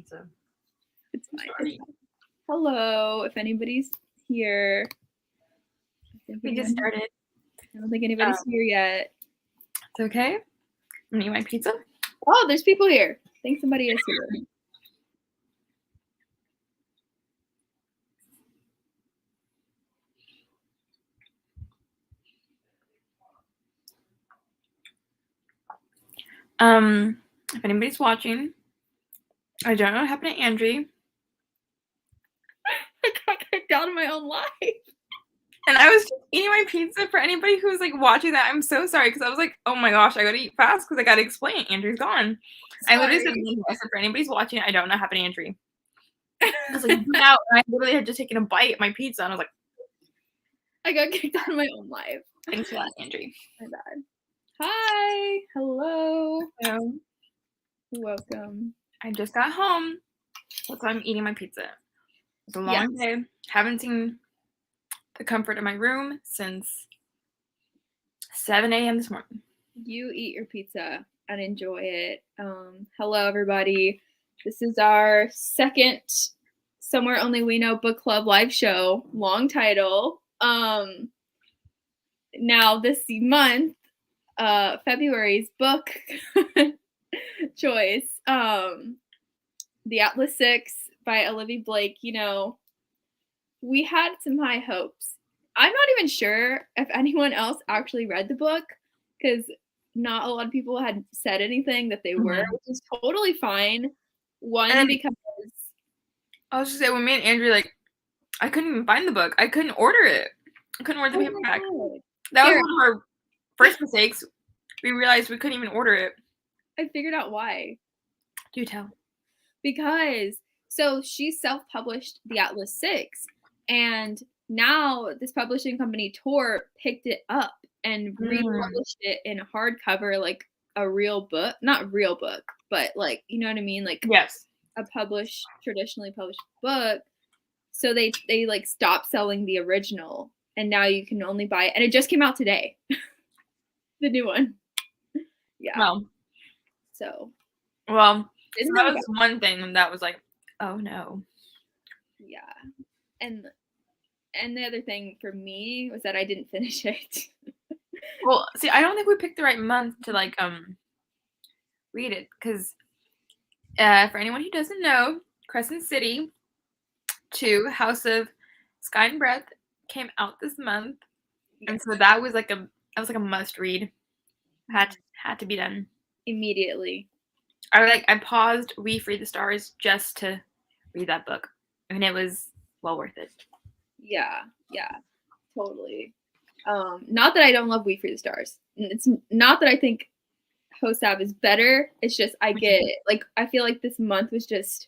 So It's fine. Hello, if anybody's here. We just started. I don't think anybody's here yet. It's okay. I'm gonna eat my pizza. Oh, there's people here. I think somebody is here. If anybody's watching, I don't know what happened to Andrew. I got kicked out of my own life. And I was just eating my pizza. For anybody who's like watching that, I'm so sorry because I was like, oh my gosh, I gotta eat fast because I gotta explain. Andrew's gone. Sorry. I literally said, if anybody's watching, I don't know what happened to Andrew. I was like, get out. And I literally had just taken a bite of my pizza and I was like, I got kicked out of my own life. Thanks for that, Andrew. My bad. Hi. Hello. Hello. Welcome. I just got home. That's why I'm eating my pizza. It's a long day. Haven't seen the comfort of my room since 7 a.m. this morning. You eat your pizza and enjoy it. Hello, everybody. This is our second Somewhere Only We Know book club live show. Long title. Now this month, February's book choice, The Atlas 6 by Olivia Blake. You know, we had some high hopes. I'm not even sure if anyone else actually read the book because not a lot of people had said anything that they were, which is totally fine. Because I was just saying, when me and Andrew, like, I couldn't even find the book. I couldn't order it. I couldn't order the paperback. That was one of our first mistakes. We realized we couldn't even order it. I figured out why. Do tell. Because, so she self-published The Atlas 6, and now this publishing company, Tor, picked it up and republished it in hardcover, like a real book. Not real book, but like, you know what I mean? Like, yes, a traditionally published book. So they like stopped selling the original, and now you can only buy it. And it just came out today. The new one. Yeah. Well. So that was one thing that was like, oh no. Yeah. And the other thing for me was that I didn't finish it. Well, see, I don't think we picked the right month to like read it because for anyone who doesn't know, Crescent City 2 House of Sky and Breath came out this month, and so that was like a must read. Had to be done immediately. I paused We Free the Stars just to read that book, and it was well worth it. Yeah, totally. Not that I don't love We Free the Stars. It's not that I think Hosab is better. It's just I get it. Like, I feel like this month was just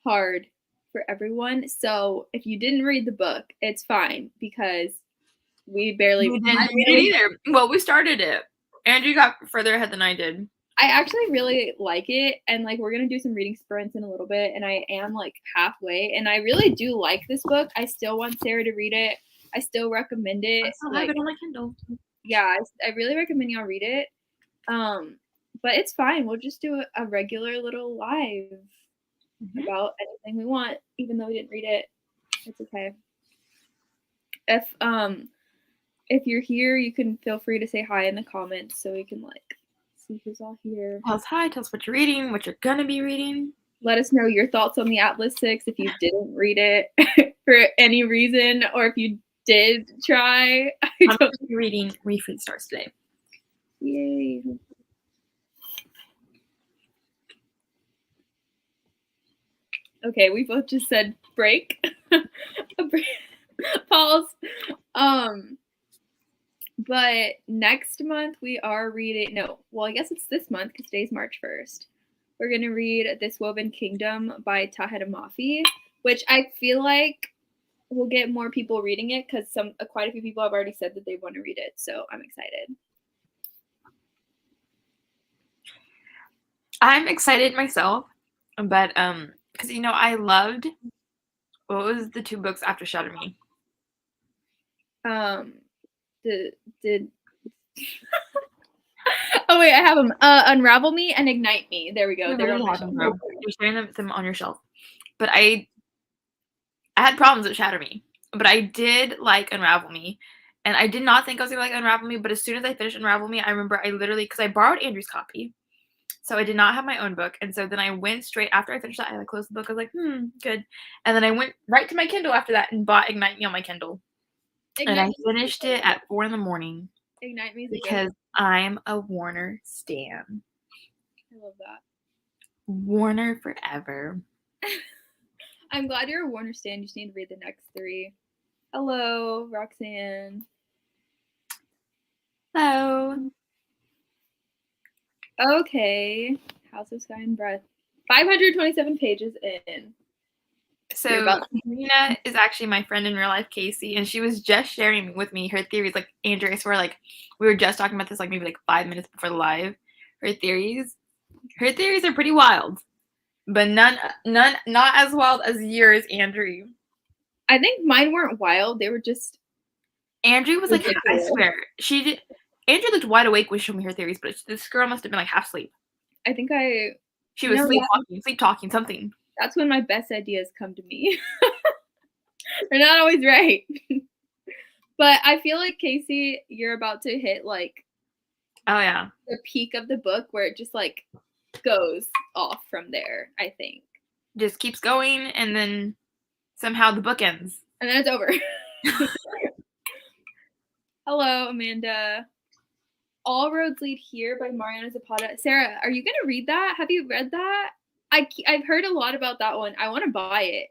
hard for everyone. So if you didn't read the book, it's fine because we barely didn't read it either. Well, we started it. Andrew got further ahead than I did. I actually really like it, and like we're gonna do some reading sprints in a little bit, and I am like halfway, and I really do like this book. I still want Sarah to read it. I still recommend it. I still have it on my Kindle. Yeah, I really recommend y'all read it. But it's fine. We'll just do a regular little live about anything we want, even though we didn't read it. It's okay. If you're here, you can feel free to say hi in the comments so we can like see who's all here. Tell us hi, tell us what you're reading, what you're gonna be reading. Let us know your thoughts on the Atlas 6 if you didn't read it for any reason, or if you did try. I'm going to be reading We Free the Stars today. Yay. Okay, we both just said break. Pause. But next month we are reading, I guess it's this month because today's March 1st. We're going to read This Woven Kingdom by Tahereh Mafi, which I feel like we'll get more people reading it because quite a few people have already said that they want to read it. So I'm excited. I'm excited myself, but because I loved, what was the 2 books after Shatter Me? Oh wait, I have them. Unravel Me and Ignite Me. There we go. You They're literally on my have shelf. them, bro. You're staring them on your shelf. But I had problems with Shatter Me, but I did like Unravel Me, and I did not think I was gonna like Unravel Me. But as soon as I finished Unravel Me, I remember I literally, because I borrowed Andrew's copy, so I did not have my own book, and so then I went straight after I finished that. I like closed the book. I was like, good, and then I went right to my Kindle after that and bought Ignite Me on my Kindle, and I finished it at 4 a.m. Ignite Me because I'm a Warner stan. I love that. Warner forever. I'm glad you're a Warner stan. You just need to read the next 3. Hello, Roxanne. Hello. Okay. House of Sky and Breath. 527 pages in. So Nina is actually my friend in real life, Casey, and she was just sharing with me her theories. Like Andrew, I swear, like we were just talking about this like maybe like 5 minutes before the live. Her theories are pretty wild, but none not as wild as yours, Andrew. I think mine weren't wild. They were just. Andrew was like, I swear, she did. Andrew looked wide awake when she showed me her theories, but this girl must have been like half asleep. I think she was sleep talking, something. That's when my best ideas come to me. They're not always right. But I feel like, Casey, you're about to hit like, oh yeah, the peak of the book where it just like goes off from there, I think. Just keeps going, and then somehow the book ends. And then it's over. Hello, Amanda. All Roads Lead Here by Mariana Zapata. Sarah, are you going to read that? Have you read that? I've heard a lot about that one. I want to buy it.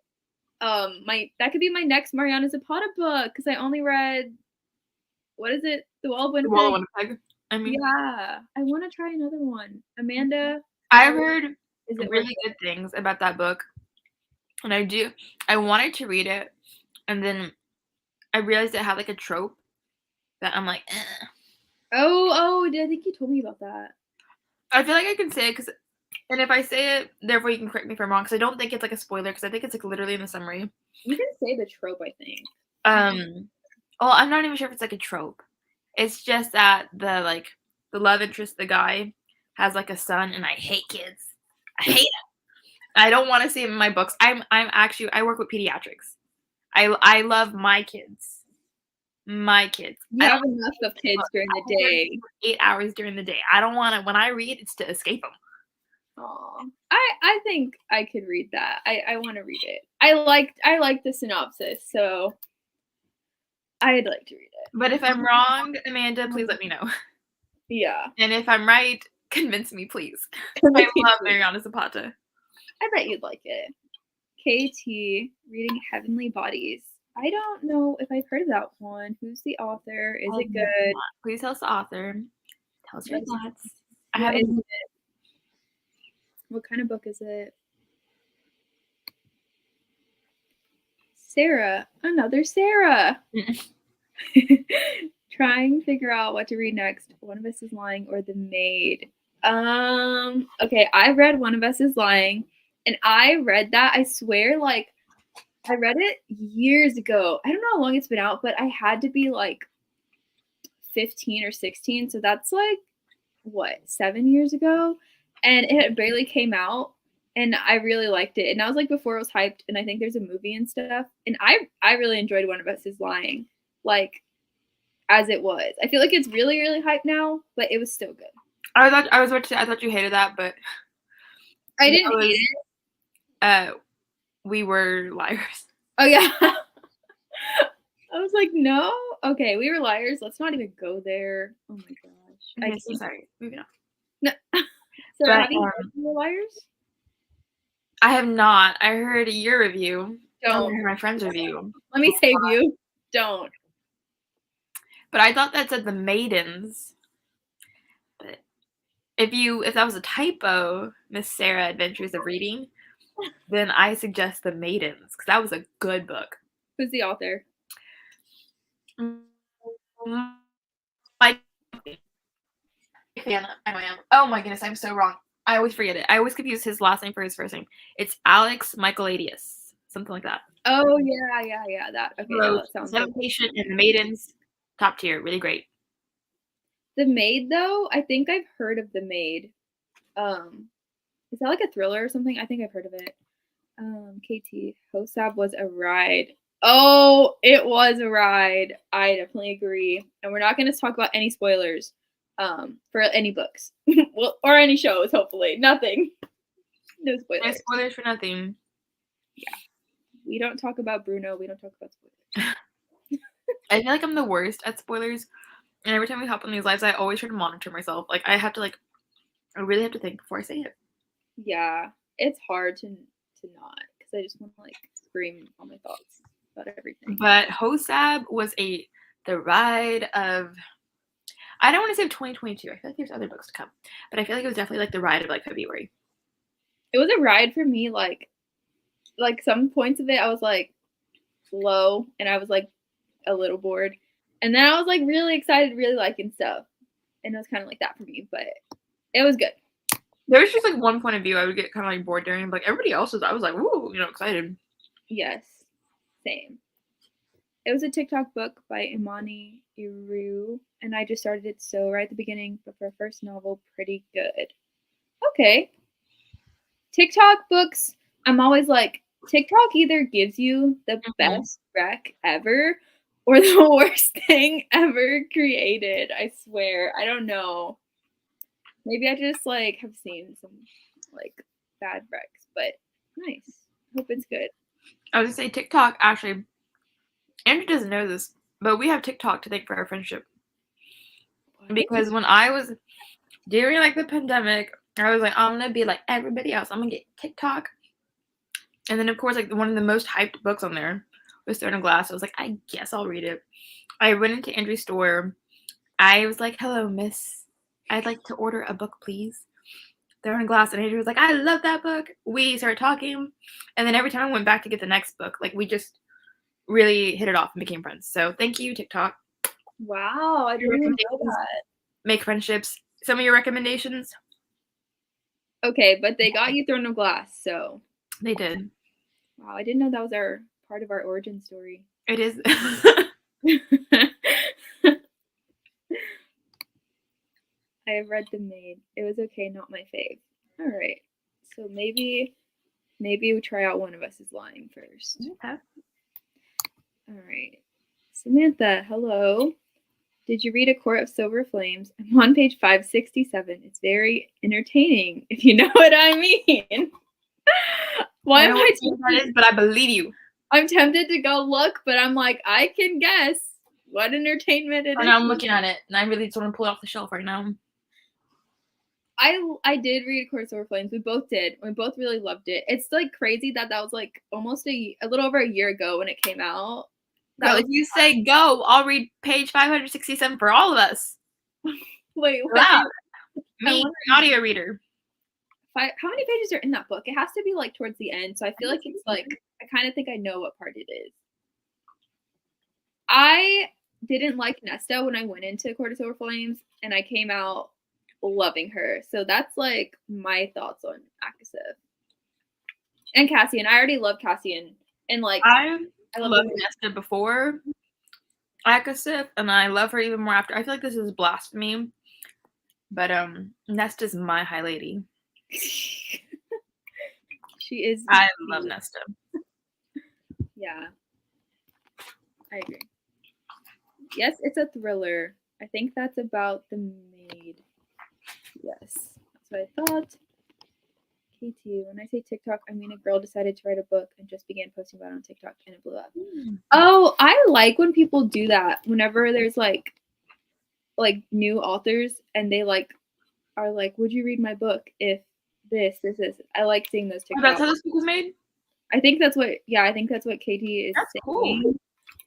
That could be my next Mariana Zapata book, because I only read, what is it? The Wall of Winnipeg. The Wall of Winnipeg. I mean, yeah, I want to try another one. Amanda, I've heard really good things about that book, and I wanted to read it, and then I realized it had like a trope that I'm like, eh. Oh, I think you told me about that. I feel like I can say it, and if I say it, therefore you can correct me if I'm wrong, because I don't think it's like a spoiler, because I think it's like literally in the summary. You can say the trope, I think. Well, I'm not even sure if it's like a trope. It's just that the love interest, the guy, has like a son, and I hate kids. I hate it. I don't want to see him in my books. I work with pediatrics. I love my kids. My kids. You have enough of kids during the day. 8 hours during the day. I don't want to. When I read, it's to escape them. Oh, I think I could read that. I want to read it. I liked the synopsis, so I'd like to read it. But if I'm wrong, Amanda, please let me know. Yeah. And if I'm right, convince me, please. I love Mariana Zapata. I bet you'd like it. KT, reading Heavenly Bodies. I don't know if I've heard of that one. Who's the author? Is it good? Please tell us the author. Tell us your thoughts. What kind of book is it? Sarah. Another Sarah. Trying to figure out what to read next. One of Us is Lying or The Maid. Okay, I've read One of Us is Lying, and I read that, I swear, like, I read it years ago. I don't know how long it's been out, but I had to be like 15 or 16, so that's like, what, 7 years ago? And it had barely came out, and I really liked it. And that was like before it was hyped, and I think there's a movie and stuff. And I really enjoyed One of Us is Lying, like, as it was. I feel like it's really, really hyped now, but it was still good. I was about to say, I thought you hated that, but I didn't hate it. We Were Liars. Oh yeah. I was like, no. Okay, We Were Liars. Let's not even go there. Oh my gosh. Okay, so sorry. Moving on. No. So have you read We Were Liars? I have not. I heard your review. Don't. I heard my friend's review. Let me save you. Don't. But I thought that said The Maidens. But if that was a typo, Miss Sarah Adventures of Reading, then I suggest The Maidens, because that was a good book. Who's the author? I am. Oh my goodness, I'm so wrong. I always forget it. I always confuse his last name for his first name. It's Alex Michaeladius, something like that. Oh yeah. That okay. That sounds Seven Patient and The Maidens, top tier, really great. The Maid, though, I think I've heard of The Maid. Is that like a thriller or something? I think I've heard of it. KT, Hosab was a ride. Oh, it was a ride. I definitely agree. And we're not going to talk about any spoilers for any books well, or any shows, hopefully. Nothing. No spoilers. No spoilers for nothing. Yeah. We don't talk about Bruno. We don't talk about spoilers. I feel like I'm the worst at spoilers. And every time we hop on these lives, I always try to monitor myself. Like, I really have to think before I say it. Yeah. It's hard to not, because I just want to, like, scream all my thoughts about everything. But Hosab was the ride of, I don't want to say 2022. I feel like there's other books to come. But I feel like it was definitely, like, the ride of, like, February. It was a ride for me, like some points of it, I was, like, low, and I was, like, a little bored. And then I was, like, really excited, really liking stuff. And it was kind of like that for me, but it was good. There was just, like, one point of view I would get kind of, like, bored during. Like, everybody else's, I was like, woo, excited. Yes. Same. It was a TikTok book by Imani Iru, and I just started it so right at the beginning, but for a first novel, pretty good. Okay. TikTok books, I'm always like, TikTok either gives you the best rec ever or the worst thing ever created. I swear. I don't know. Maybe I just, like, have seen some, like, bad recs, but nice. Hope it's good. I was going to say TikTok, actually, Andrew doesn't know this, but we have TikTok to thank for our friendship. What? Because when I was, during, like, the pandemic, I was like, I'm going to be like everybody else. I'm going to get TikTok. And then, of course, like, one of the most hyped books on there was Throne of Glass. I was like, I guess I'll read it. I went into Andrew's store. I was like, hello, miss. I'd like to order a book, please. Throne of Glass. And Andrew was like, I love that book. We started talking. And then every time I went back to get the next book, like, we just really hit it off and became friends. So thank you, TikTok. Wow, I didn't even know that. Make friendships. Some of your recommendations? Okay, but they got you Throne of Glass, so. They did. Wow, I didn't know that was part of our origin story. It is. I have read The Maid. It was okay, not my fave. All right, so maybe we try out One of Us is Lying first. Okay. All right, Samantha, hello. Did you read A Court of Silver Flames? I'm on page 567. It's very entertaining, if you know what I mean. Why am I that is, but I believe you. I'm tempted to go look, but I'm like, I can guess what entertainment it is. And I'm looking at it, and I really just want to pull it off the shelf right now. I did read A Court of Silver Flames. We both did. We both really loved it. It's, like, crazy that was, like, almost a little over a year ago when it came out. Girl, if you say go, I'll read page 567 for all of us. Wait. Wow. Me, an audio reader. How many pages are in that book? It has to be, like, towards the end, so I feel like it's, like, I kind of think I know what part it is. I didn't like Nesta when I went into Court of Silver Flames, and I came out loving her. So that's, like, my thoughts on Akasif. And Cassian. I already love Cassian. And, like, I loved Nesta before Akasif, and I love her even more after. I feel like this is blasphemy, but Nesta's my high lady. She is. I love Nesta. Yeah. I agree. Yes, it's a thriller. I think that's about the maid. Yes, that's what I thought. KT, when I say TikTok, I mean a girl decided to write a book and just began posting about it on TikTok and it blew up. Oh, I like when people do that. Whenever there's like new authors and they like are like, would you read my book if this. I like seeing those TikToks. Oh, that's how this book was made? I think that's what KT is that's saying. Cool.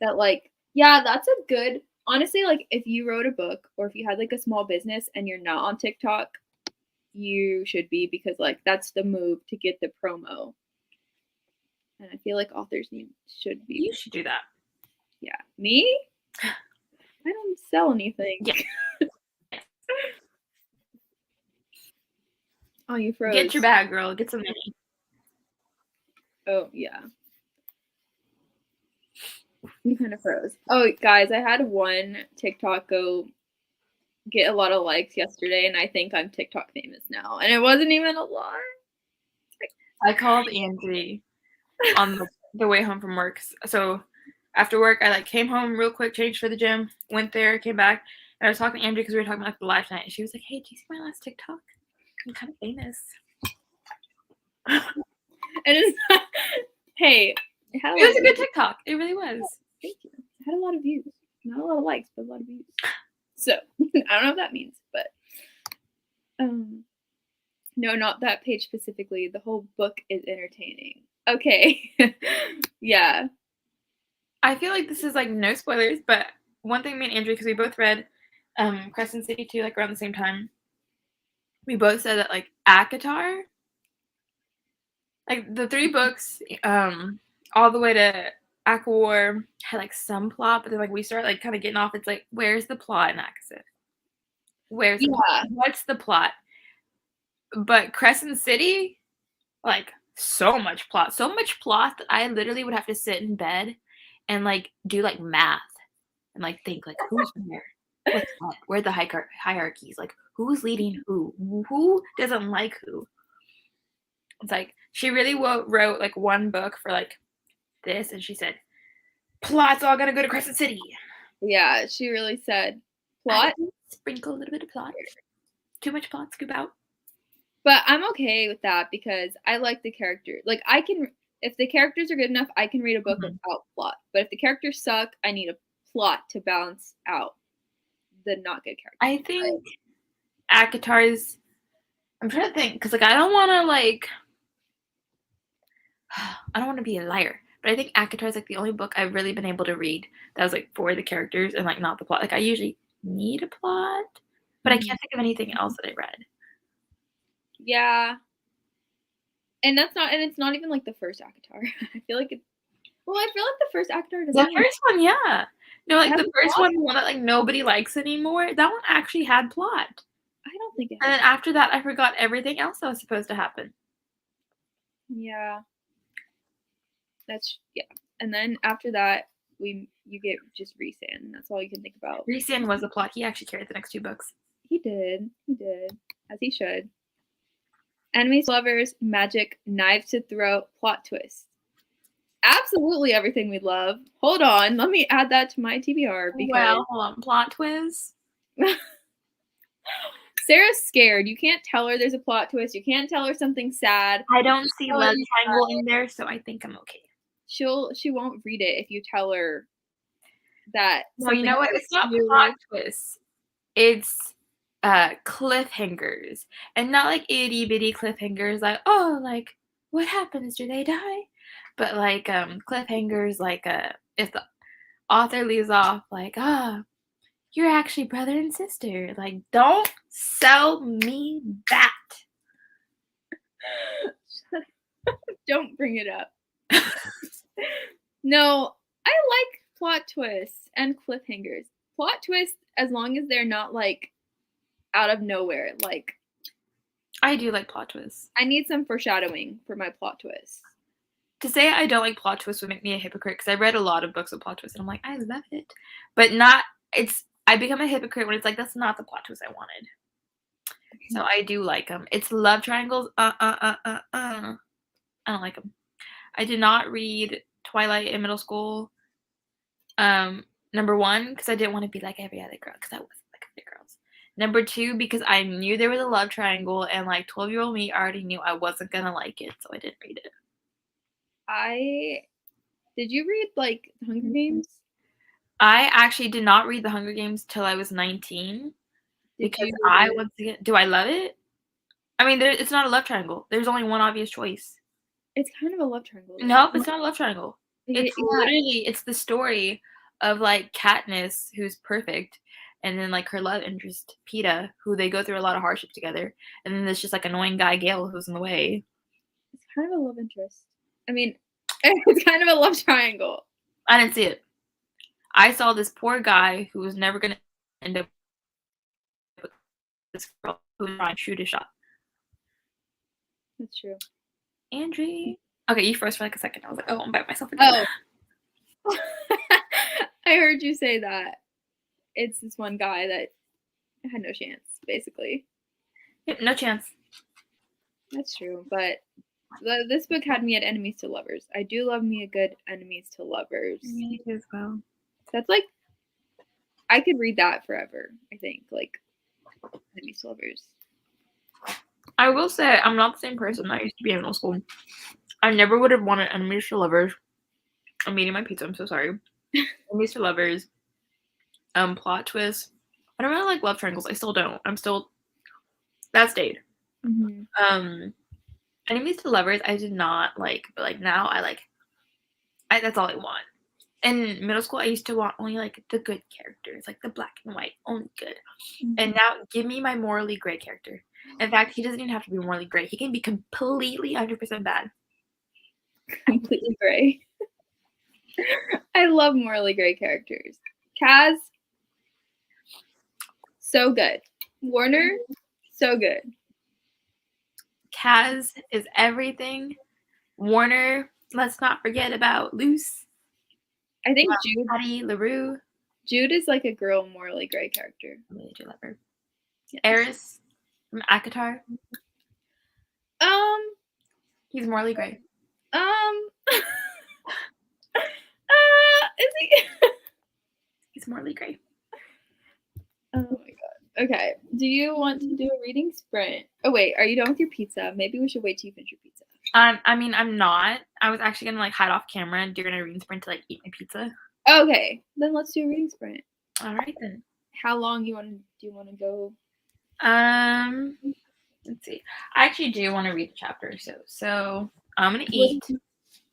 That like, yeah, that's a good, honestly, like if you wrote a book or if you had like a small business and you're not on TikTok, you should be, because like that's the move to get the promo. And I feel like authors should be. You should do that. Yeah. Me? I don't sell anything. Yeah. Oh, you froze. Get your bag, girl. Get some money. Oh, yeah. You kind of froze. Oh, guys, I had one TikTok go get a lot of likes yesterday, and I think I'm TikTok famous now. And it wasn't even a lot. I called Angie on the way home from work. So after work, I like came home real quick, changed for the gym, went there, came back, and I was talking to Andrew because we were talking about like, the live night. And she was like, "Hey, did you see my last TikTok? I'm kind of famous." And it's hey, it was a good TikTok. It really was. Thank you. It had a lot of views. Not a lot of likes, but a lot of views. So I don't know what that means, but no, not that page specifically. The whole book is entertaining. Okay. Yeah. I feel like this is like no spoilers, but one thing me and Andrew, because we both read Crescent City 2 like around the same time, we both said that like ACOTAR, like the 3 books, all the way to ACOWAR had like some plot, but then like we start like kind of getting off. It's like, where's the plot in ACOSF? Where's the plot? What's the plot? But Crescent City, like so much plot that I literally would have to sit in bed and like do like math and like think like who's where, what's what, where are the hierarchies, like who's leading who doesn't like who. It's like she really wrote like one book for like this, and she said plot's all gonna go to Crescent City. Yeah, she really said plot. Sprinkle a little bit of plot. Too much plot, scoop out. But I'm okay with that because I like the character. Like I can, if the characters are good enough, I can read a book without plot. But if the characters suck, I need a plot to balance out the not good characters. I think ACOTAR's, I'm trying to think, because like I don't want to be a liar, but I think ACOTAR is like the only book I've really been able to read that was like for the characters and like not the plot. Like I usually need a plot, but I can't think of anything else that I read. Yeah. And it's not even like the first ACOTAR. I feel like the first ACOTAR doesn't. The first one, yeah. No, like the first one, the one that like nobody likes anymore, that one actually had plot. I don't think it had. And then after that, I forgot everything else that was supposed to happen. Yeah. And then after that, you get just Rhysand. That's all you can think about. Rhysand was the plot. He actually carried the next 2 books. He did, as he should. Enemies, lovers, magic, knives to throat, plot twist. Absolutely everything we love. Hold on, let me add that to my TBR. Well, hold on, plot twist. Sarah's scared. You can't tell her there's a plot twist. You can't tell her something sad. I don't see love triangle in there, so I think I'm okay. She won't read it if you tell her that. Well, you know what? It's not plot twists. It's cliffhangers, and not like itty bitty cliffhangers like, oh, like what happens, do they die, but like cliffhangers like if the author leaves off like, you're actually brother and sister, like don't sell me that. Don't bring it up. No, I like plot twists and cliffhangers. Plot twists as long as they're not like out of nowhere. Like I do like plot twists. I need some foreshadowing for my plot twists. To say I don't like plot twists would make me a hypocrite, because I read a lot of books with plot twists and I'm like, I love it, but I become a hypocrite when it's like, that's not the plot twist I wanted. So I do like them. It's love triangles. I don't like them. I did not read Twilight in middle school. Number 1, because I didn't want to be like every other girl, because I wasn't like other girls. Number 2, because I knew there was a love triangle, and like 12-year-old me already knew I wasn't gonna like it, so I didn't read it. Did you read like The Hunger Games? I actually did not read The Hunger Games till I was 19, because do I love it? I mean, it's not a love triangle. There's only one obvious choice. It's kind of a love triangle. Nope, it's not a love triangle. It's the story of like Katniss, who's perfect, and then like her love interest Peeta, who they go through a lot of hardship together, and then there's just like annoying guy Gale who's in the way. It's kind of a love interest. I mean, it's kind of a love triangle. I didn't see it. I saw this poor guy who was never gonna end up with this girl who was trying to shoot a shot. That's true. Andrew. Okay, you froze for like a second. I was like, oh, I'm by myself again. Oh. I heard you say that. It's this one guy that it had no chance, basically. Yep, no chance. That's true, but this book had me at enemies to lovers. I do love me a good enemies to lovers. Me as well. That's like, I could read that forever, I think, like, enemies to lovers. I will say, I'm not the same person that I used to be in middle school. I never would have wanted enemies to lovers. I'm eating my pizza, I'm so sorry. Enemies to lovers. Plot twist. I don't really like love triangles. I still don't. That stayed. Mm-hmm. Enemies to lovers, I did not like, but like now that's all I want. In middle school, I used to want only like the good characters, like the black and white, only good. Mm-hmm. And now, give me my morally gray character. In fact, he doesn't even have to be morally gray. He can be completely 100% bad. Completely gray. I love morally gray characters. Kaz, so good. Warner, so good. Kaz is everything. Warner, let's not forget about Luce. I think Jude. Patty LaRue. Jude is like a girl morally gray character. I really do love her. Yes. Eris from Akatar. He's morally gray. Is he? He's morally gray. Oh my god. Okay. Do you want to do a reading sprint? Oh wait, are you done with your pizza? Maybe we should wait till you finish your pizza. I mean, I'm not. I was actually gonna like hide off camera and do a reading sprint to like eat my pizza. Okay, then let's do a reading sprint. All right then. How long do you want to go? Let's see. I actually do want to read the chapter, so I'm gonna eat.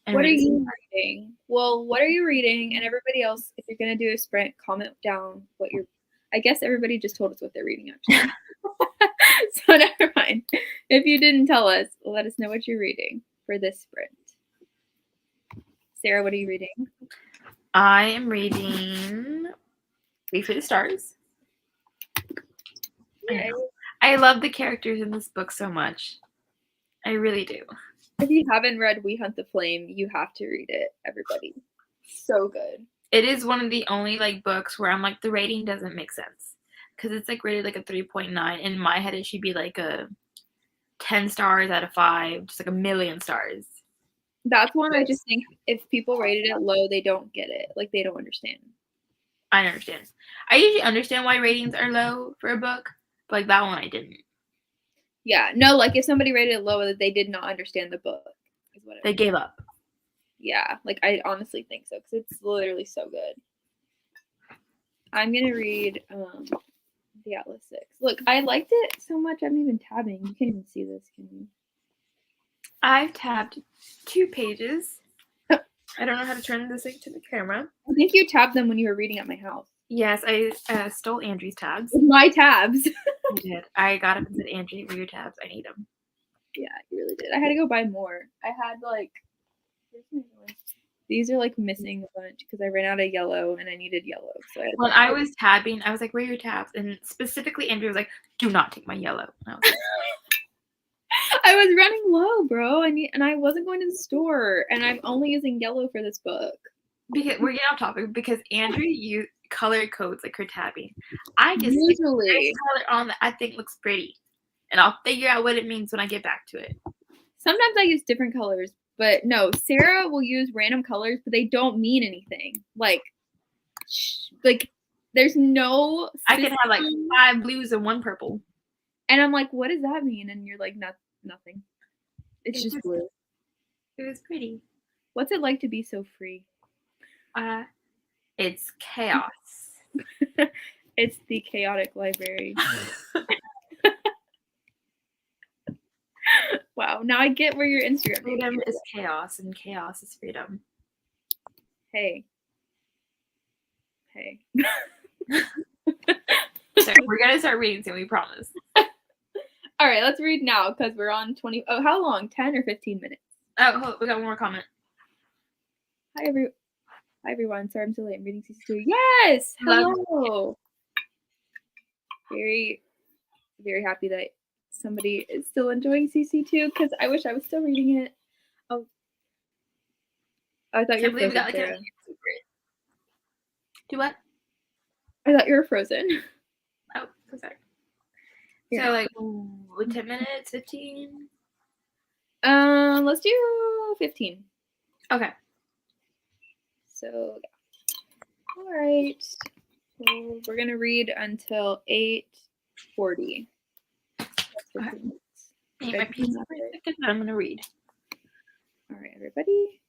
What are you reading? Well, what are you reading? And everybody else, if you're gonna do a sprint, comment down what you're. I guess everybody just told us what they're reading actually. So never mind. If you didn't tell us, let us know what you're reading for this sprint. Sarah, what are you reading? I am reading Wait for the Stars. Okay. I love the characters in this book so much. I really do. If you haven't read We Hunt the Flame, you have to read it, everybody. So good. It is one of the only like books where I'm like the rating doesn't make sense because it's like rated like a 3.9. In my head, it should be like a 10 stars out of 5, just like a million stars. That's one I just think if people rated it low, they don't get it. Like they don't understand. I understand. I usually understand why ratings are low for a book, but like that one I didn't. Yeah, no, like if somebody rated it low, that they did not understand the book. Is what they gave up. Yeah, like I honestly think so because it's literally so good. I'm gonna read The Atlas 6. Look, I liked it so much. I'm even tabbing. You can't even see this, can you? I've tabbed 2 pages. I don't know how to turn this thing to the camera. I think you tabbed them when you were reading at my house. Yes, I stole Andrew's tabs. My tabs. You did. I got up and said, Andrew, where are your tabs? I need them. Yeah, you really did. I had to go buy more. I had like, these are like missing a bunch because I ran out of yellow and I needed yellow. So when I was tabbing, I was like, where are your tabs? And specifically, Andrew was like, do not take my yellow. And I was like, I was running low, bro. And I wasn't going to the store, and I'm only using yellow for this book. Because we're getting off topic. Because Andrew used color codes like her tabbing. I just usually color on that I think looks pretty, and I'll figure out what it means when I get back to it. Sometimes I use different colors, but no, Sarah will use random colors, but they don't mean anything. Like there's no. I can have like 5 blues and 1 purple. And I'm like, what does that mean? And you're like, nothing. It's just blue. It was pretty. What's it like to be so free? It's chaos. It's the chaotic library. Wow. Now I get where your Instagram freedom is chaos, and chaos is freedom. Hey. So we're gonna start reading soon, we promise. All right, let's read now because we're on 20. Oh, how long? 10 or 15 minutes? Oh, we got one more comment. Hi everyone. Sorry I'm so late. I'm reading CC2. Yes. Hello. Very, very happy that somebody is still enjoying CC2 because I wish I was still reading it. Oh, I thought you were frozen. Sarah. Do what? I thought you were frozen. Oh, so sorry. So like 10 minutes, 15? Let's do 15. Okay. So, yeah. All right. So we're gonna read until 8:40. Okay. Minutes. Eat my pizza for a second, and I'm gonna read. All right, everybody.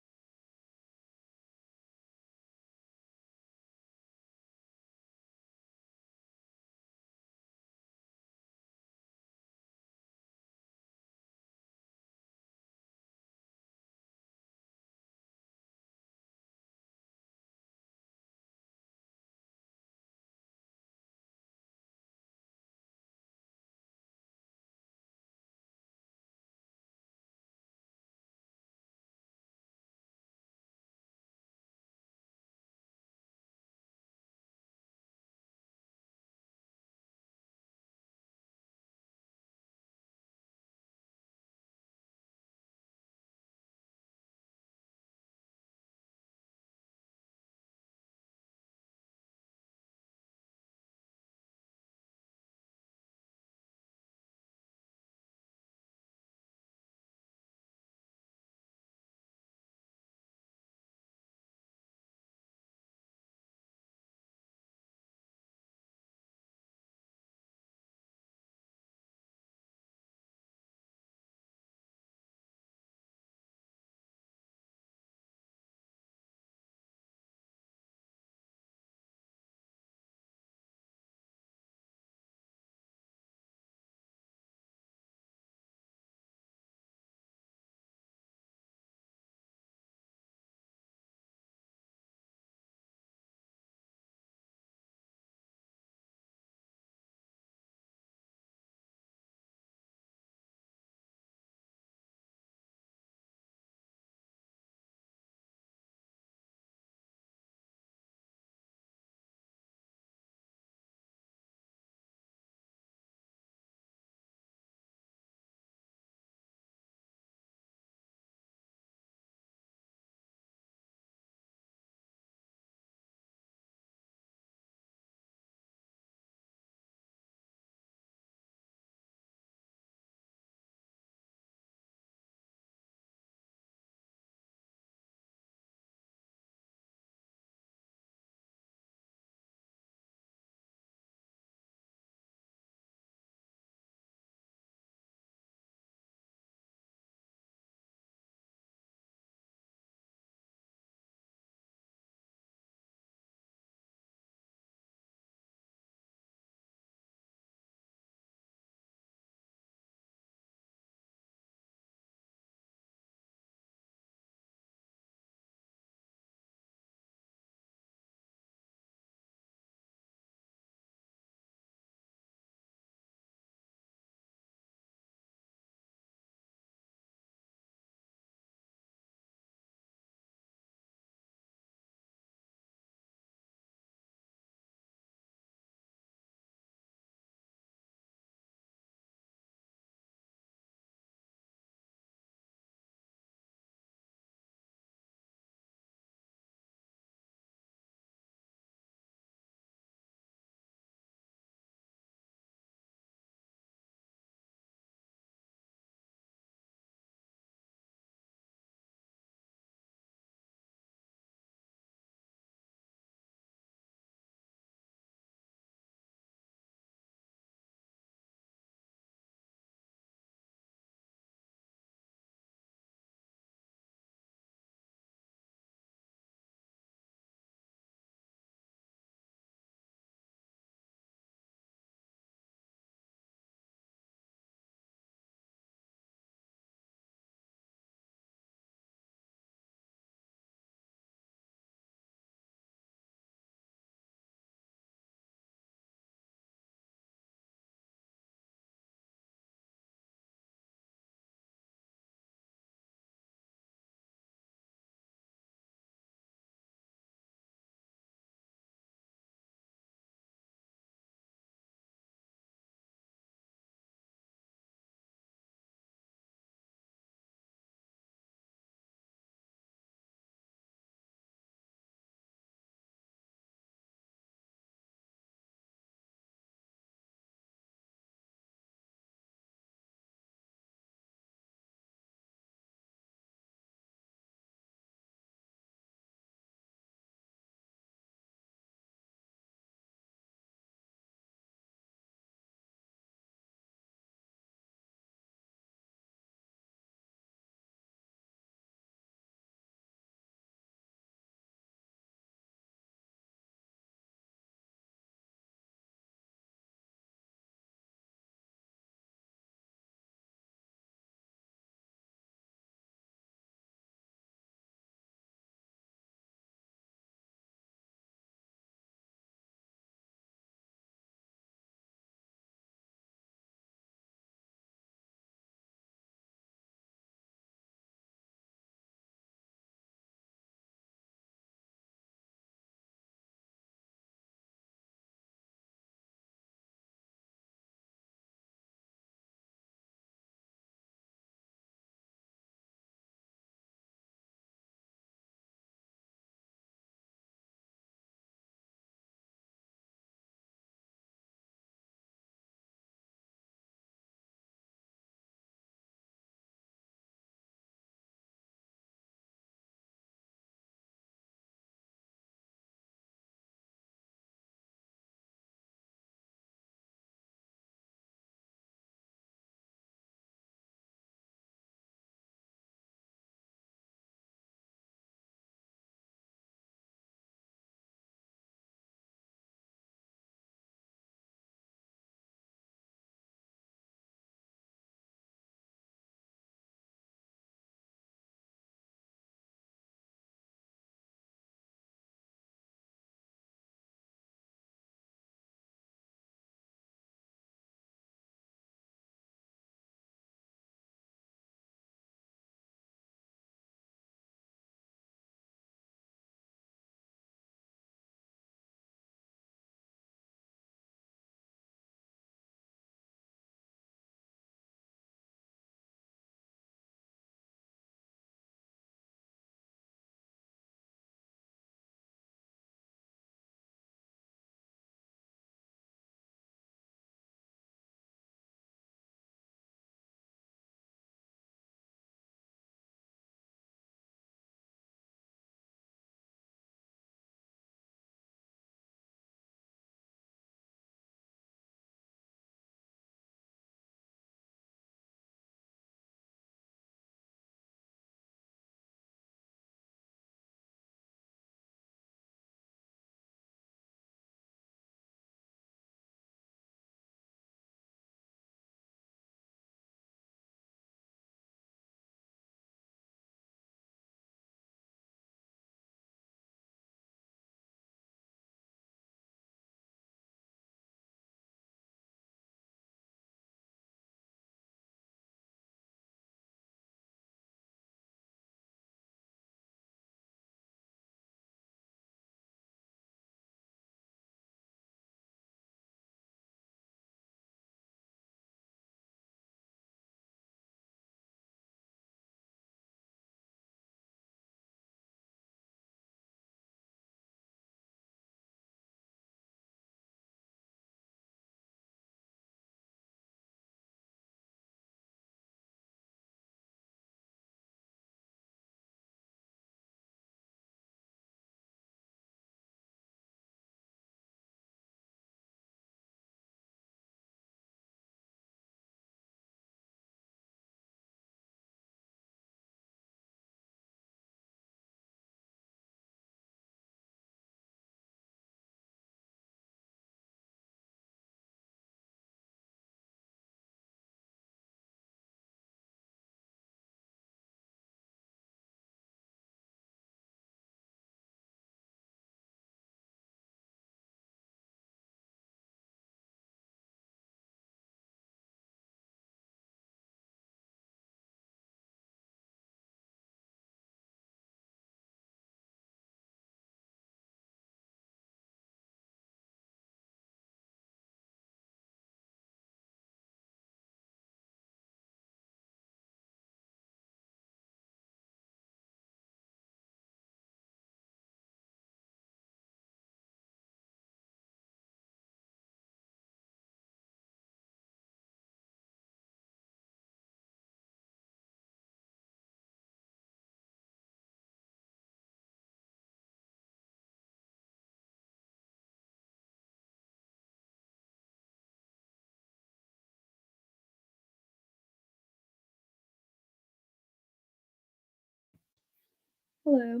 Hello.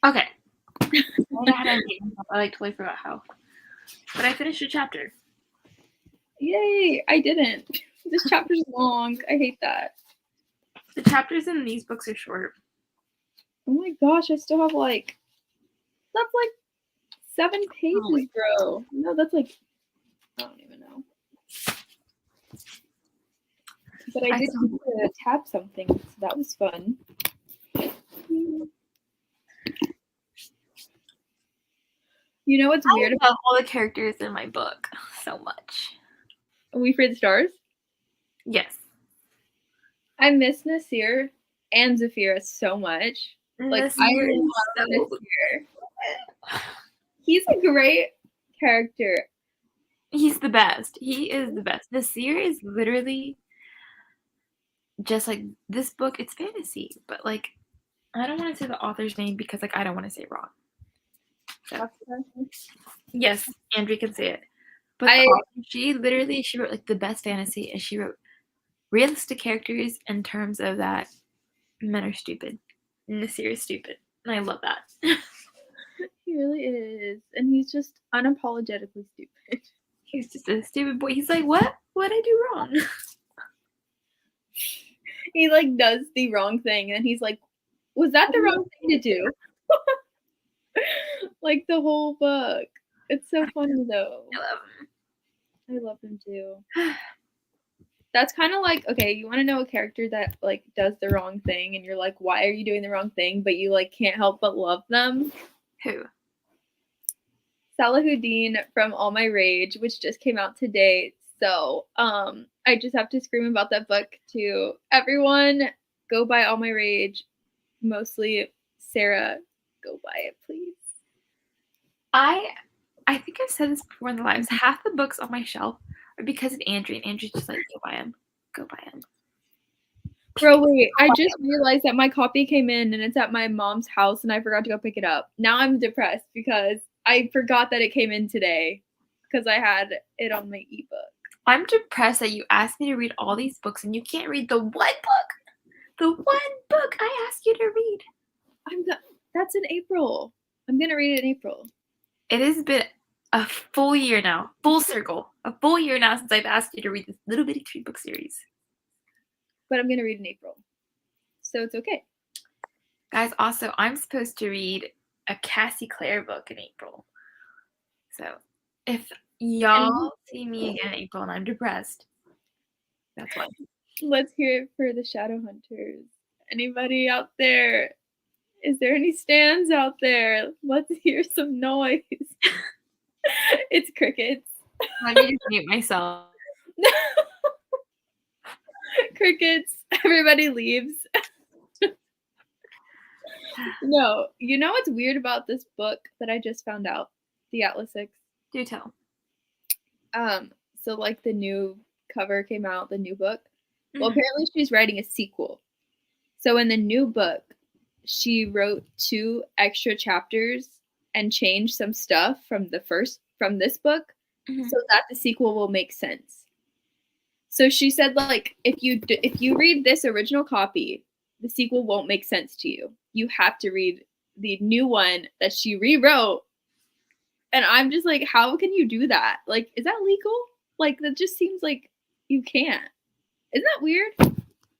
Okay. I like totally forgot how. But I finished a chapter. Yay! I didn't. This chapter's long. I hate that. The chapters in these books are short. Oh my gosh, I still have that's 7 pages, bro. No, that's I don't even know. But I did get to tap something, so that was fun. You know what's weird about all the characters in my book so much. We Free the Stars? Yes. I miss Nasir and Zafira so much. Nasir is so Nasir. He's a great character. He's the best. He is the best. Nasir is literally just this book. It's fantasy, but I don't want to say the author's name because I don't want to say it wrong. So, yes, Andrea can say it. But she wrote the best fantasy, and she wrote realistic characters in terms of that men are stupid. Nasir is stupid, and I love that. He really is, and he's just unapologetically stupid. He's just a stupid boy. He's like, what? What'd I do wrong? He does the wrong thing, and he's like, was that the wrong thing to do? The whole book. It's so funny though. I love him. I love him too. That's kind of okay, you want to know a character that does the wrong thing, and you're like, why are you doing the wrong thing? But you can't help but love them. Who? Salahuddin from All My Rage, which just came out today. So I just have to scream about that book to everyone. Go buy All My Rage. Mostly Sarah, go buy it, please. I think I've said this before in the lives. Half the books on my shelf are because of Andrea, and Andrea's just like, go buy them. Go buy them. Bro, wait, I just realized that my copy came in and it's at my mom's house and I forgot to go pick it up. Now I'm depressed because I forgot that it came in today because I had it on my ebook. I'm depressed that you asked me to read all these books and you can't read the one book. The one book I asked you to read. That's in April. I'm going to read it in April. It has been a full year now. Full circle. A full year now since I've asked you to read this little bitty 3-book series. But I'm going to read in April. So it's okay. Guys, also, I'm supposed to read a Cassie Clare book in April. So if y'all see me again in April and I'm depressed, that's why. Let's hear it for the Shadowhunters. Anybody out there? Is there any stands out there? Let's hear some noise. It's crickets. Let me just mute myself. Crickets. Everybody leaves. No. You know what's weird about this book that I just found out? The Atlas 6. Do tell. So the new cover came out, the new book. Well, apparently she's writing a sequel. So in the new book, she wrote 2 extra chapters and changed some stuff from this book so that the sequel will make sense. So she said if you read this original copy, the sequel won't make sense to you. You have to read the new one that she rewrote. And I'm just like, how can you do that? Is that legal? That just seems like you can't. Isn't that weird?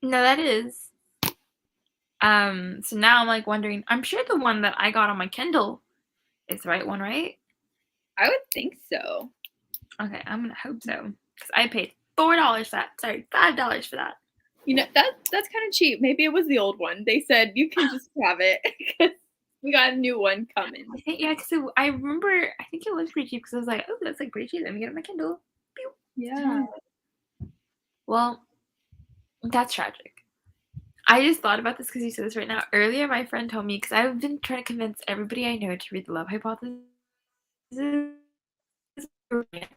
No, that is. So now I'm wondering, I'm sure the one that I got on my Kindle is the right one, right? I would think so. Okay, I'm gonna hope so. Because I paid $4 for that. Sorry, $5 for that. You know, that's kind of cheap. Maybe it was the old one. They said you can just have it because we got a new one coming. I think, yeah, because I remember, I think it was pretty cheap because I was like, oh, that's pretty cheap. Let me get it on my Kindle. Pew. Yeah. Well, that's tragic. I just thought about this because you said this right now. Earlier, my friend told me, because I've been trying to convince everybody I know to read The Love Hypothesis. I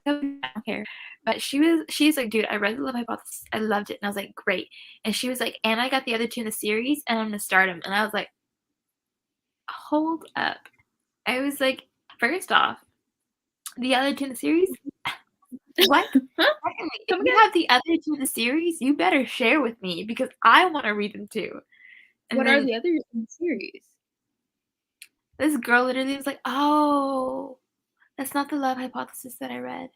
don't care. But she's like, dude, I read The Love Hypothesis. I loved it. And I was like, great. And she was like, and I got the other 2 in the series, and I'm going to start them. And I was like, hold up. I was like, first off, the other 2 in the series? What? If you have the other 2 in the series, you better share with me because I want to read them too. And What then are the others in the series? this girl literally was like, "Oh, that's not the love hypothesis that I read."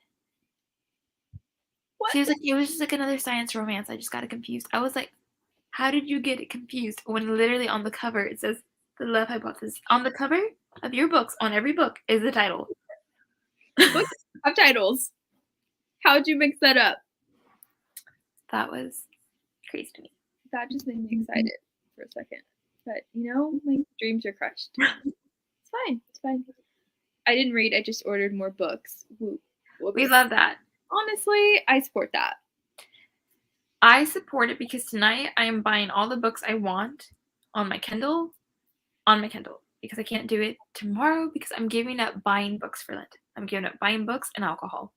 What? She was like, "It was just like another science romance. I just got it confused." I was like, "How did you get it confused?" When literally on the cover it says the love hypothesis. On the cover of your books, on every book, is the title. Books have titles. How'd you mix that up? That was crazy to me. That just made me excited for a second. But my dreams are crushed. It's fine. It's fine. I didn't read. I just ordered more books. We love that. Honestly, I support that. I support it because tonight I am buying all the books I want on my Kindle, because I can't do it tomorrow because I'm giving up buying books for Lent. I'm giving up buying books and alcohol.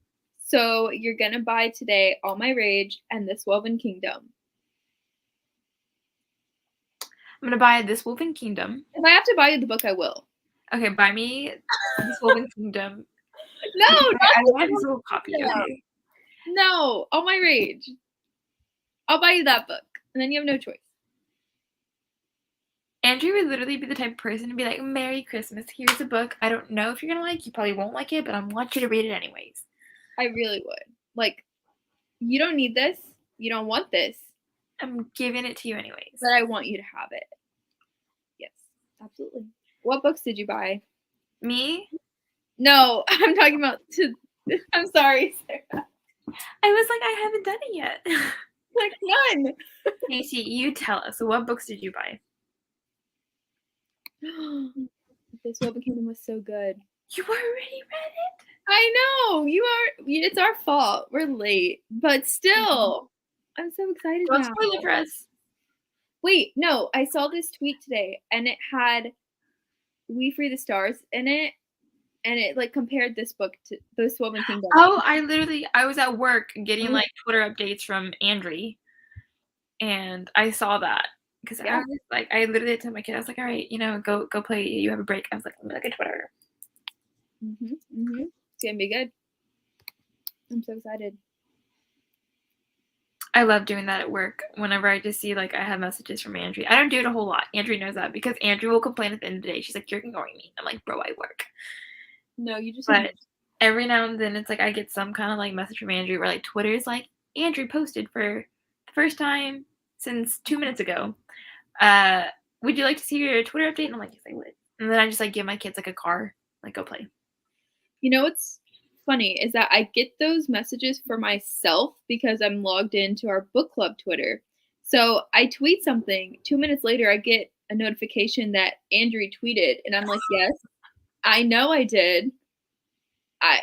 So you're gonna buy today All My Rage and This Woven Kingdom. I'm gonna buy This Woven Kingdom. If I have to buy you the book, I will. Okay, buy me This Woven Kingdom. No, I want this little copy. Okay. No, All My Rage. I'll buy you that book, and then you have no choice. Andrew would literally be the type of person to be like, "Merry Christmas, here's a book. I don't know if you're gonna like, you probably won't like it, but I want you to read it anyways." I really would. Like, you don't need this. You don't want this. I'm giving it to you anyways. But I want you to have it. Yes, absolutely. What books did you buy? Me? No, I'm talking about I'm sorry, Sarah. I was like, I haven't done it yet. Like, none. Casey, you tell us. What books did you buy? This Woven Kingdom was so good. You already read it? I know. It's our fault. We're late. But still, I'm so excited Don't now. spoil it for us. Wait, no. I saw this tweet today, and it had We Free the Stars in it, and it like compared this book to This Woven Kingdom. Oh, I was at work getting like Twitter updates from Andrew, and I saw that because I was like, I literally told my kid, I was like, "All right, go play. You have a break." I was like, "I'm gonna look at Twitter." It's gonna be good. I'm so excited. I love doing that at work. Whenever I just see like I have messages from Andrew, I don't do it a whole lot. Andrew knows that because Andrew will complain at the end of the day. She's like, "You're ignoring me." I'm like, "Bro, I work." No, you just. But every now and then, it's like I get some kind of like message from Andrew where like Twitter's like, "Andrew posted for the first time since 2 minutes ago. Would you like to see your Twitter update?" And I'm like, "Yes, I would." And then I just like give my kids like a car, like, "Go play." You know what's funny is that I get those messages for myself because I'm logged into our book club Twitter. So I tweet something. 2 minutes later, I get a notification that Andrew tweeted, and I'm like, "Yes, I know I did.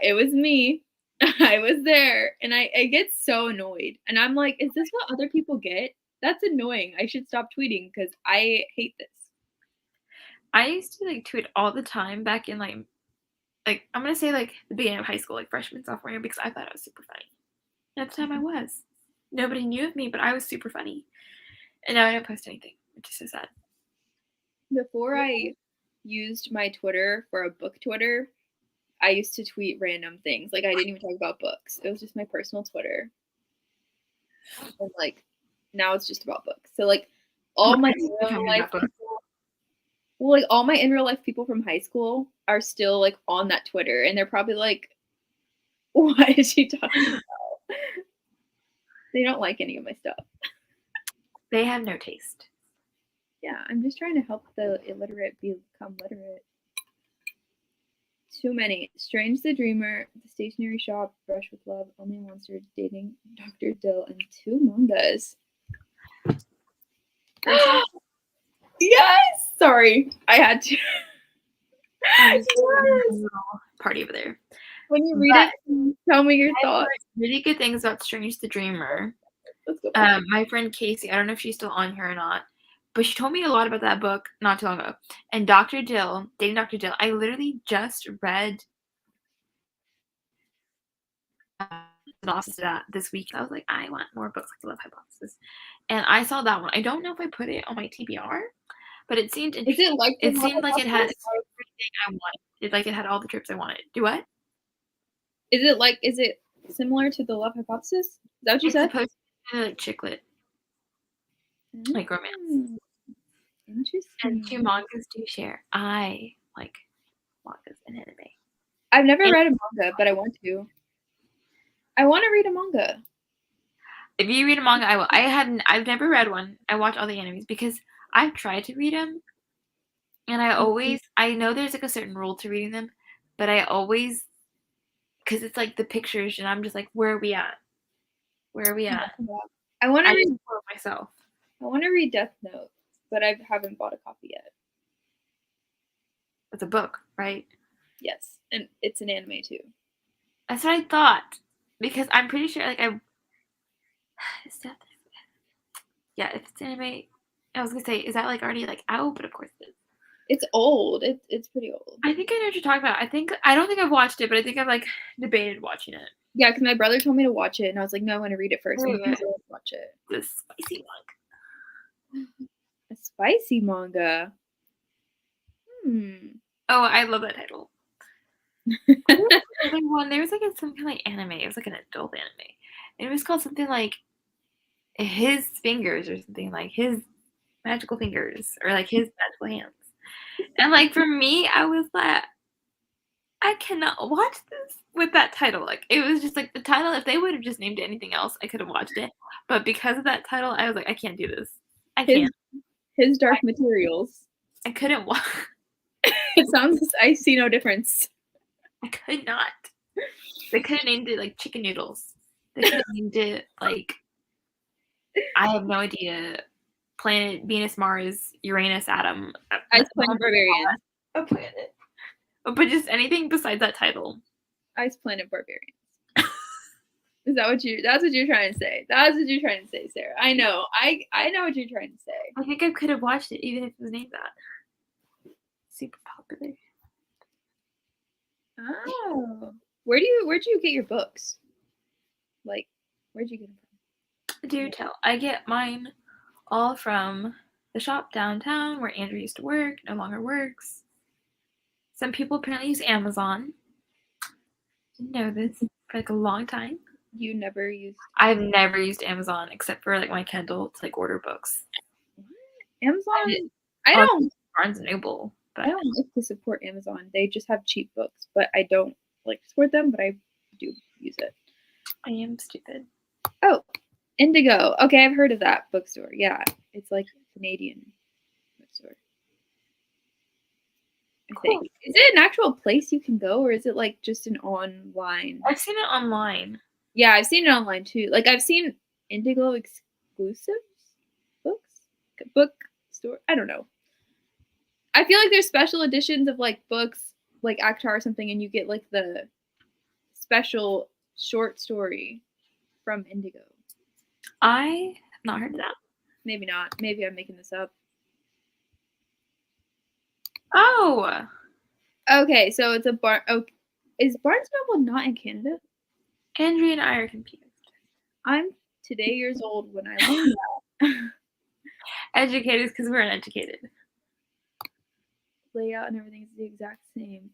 It was me. I was there." And I get so annoyed. And I'm like, is this what other people get? That's annoying. I should stop tweeting because I hate this. I used to like tweet all the time back in like I'm gonna say like the beginning of high school, like freshman, sophomore year, because I thought I was super funny. And at the time I was. Nobody knew of me, but I was super funny. And now I don't post anything, which is so sad. Before I used my Twitter for a book Twitter, I used to tweet random things. Like I didn't even talk about books. It was just my personal Twitter. And like now it's just about books. So like all my real life people, well, like all my in real life people from high school are still like on that Twitter, and they're probably like, "What is she talking about?" They don't like any of my stuff. They have no taste. Yeah, I'm just trying to help the illiterate become literate. Too many. Strange the Dreamer, The Stationery Shop, Brush with Love, Only a Monster, Dating, Dr. Dill, and 2 mangas. Yes! Sorry, I had to. Yes. Party over there. When you read it, tell me your thoughts. Really good things about Strange the Dreamer. Let's go. My friend Casey, I don't know if she's still on here or not, but she told me a lot about that book not too long ago. And Dr. Dill, Dating Dr. Dill, I literally just read synopsis of that this week. I was like, I want more books like The Love Hypothesis. And I saw that one. I don't know if I put it on my TBR, but it seemed interesting. Is it like it seemed like it had everything I wanted. It had all the tropes I wanted. Do what? Is it similar to The Love Hypothesis? Is that what you said? It's supposed to be like chick lit. Like romance. Interesting. 2 mangas do share. I like mangas and anime. I've never read a manga, but I want to. I want to read a manga. If you read a manga, I will. I've never read one. I watch all the animes because I've tried to read them, and I know there's like a certain rule to reading them, but I always, because it's like the pictures, and I'm just like, where are we at? Where are we at? I want to read just quote myself. I want to read Death Note, but I haven't bought a copy yet. It's a book, right? Yes, and it's an anime too. That's what I thought, because I'm pretty sure like it's Death. Yeah, if it's anime, I was gonna say, is that like already like out? But of course it is. It's old. It's pretty old. I think I know what you're talking about. I don't think I've watched it, but I think I've like debated watching it. Yeah, because my brother told me to watch it, and I was like, no, I want to read it first. Oh, yeah. Watch it. The spicy manga. A spicy manga. Oh, I love that title. There was like some kind of like anime. It was like an adult anime, and it was called something like His Fingers or something, like His Magical Fingers or like His Magical Hands. And like for me, I was like, I cannot watch this with that title. Like it was just like the title. If they would have just named it anything else, I could have watched it. But because of that title, I was like, I can't do this. I can't. His Dark Materials. I couldn't watch. It sounds. I see no difference. I could not. They could have named it like Chicken Noodles. They could have named it like, I have no idea. Planet Venus, Mars, Uranus, Atom. Ice Planet Barbarian. A planet. But just anything besides that title. Ice Planet Barbarians. Is that what that's what you're trying to say? That's what you're trying to say, Sarah. I know. I know what you're trying to say. I think I could have watched it even if it was named that. Super popular. Oh. Where'd you get your books? Like, where'd you get them from? Do tell. I get mine all from the shop downtown where Andrew used to work, no longer works. Some people apparently use Amazon. Didn't know this for like a long time. You never used? I've never used Amazon except for like my Kindle to like order books. Amazon? I don't. Barnes and Noble. But I don't like to support Amazon. They just have cheap books, but I don't like to support them. But I do use it. I am stupid. Oh, Indigo. Okay, I've heard of that bookstore. Yeah, it's like a Canadian bookstore. I think. Is it an actual place you can go, or is it like just an online? I've seen it online. Yeah, I've seen it online too. Like I've seen Indigo exclusives books, bookstore. I don't know. I feel like there's special editions of like books, like ACTA or something, and you get like the special short story from Indigo. I have not heard of that. Maybe not. Maybe I'm making this up. Oh. Okay, so it's a is Barnes Noble not in Canada? Andrea and I are confused. I'm today years old when I learned that. Educated because we're uneducated. Layout and everything is the exact same.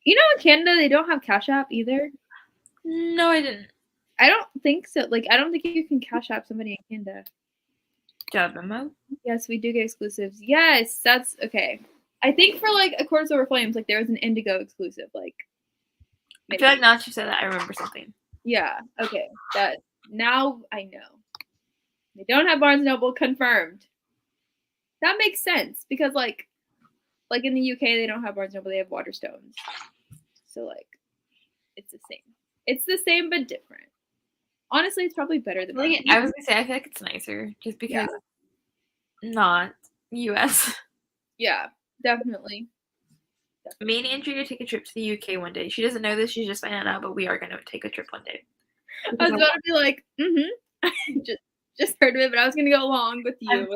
You know, in Canada they don't have Cash App either. No, I didn't. I don't think so. Like, I don't think you can Cash App somebody in Canada. Do you have Venmo? Yes, we do get exclusives. Yes, that's okay. I think for like A Course Over Flames, like there was an Indigo exclusive. Like, maybe. I feel like now that you said that, I remember something. Yeah. Okay. That now I know. They don't have Barnes Noble confirmed. That makes sense because like in the UK they don't have Barnes Noble, they have Waterstones. So like it's the same. It's the same but different. Honestly, it's probably better than I was gonna say I feel like it's nicer just because not US. Yeah, definitely. Me and Andrea take a trip to the UK one day. She doesn't know this, she's just finding out, but we are gonna take a trip one day. I was about to be like, just heard of it, but I was gonna go along with you.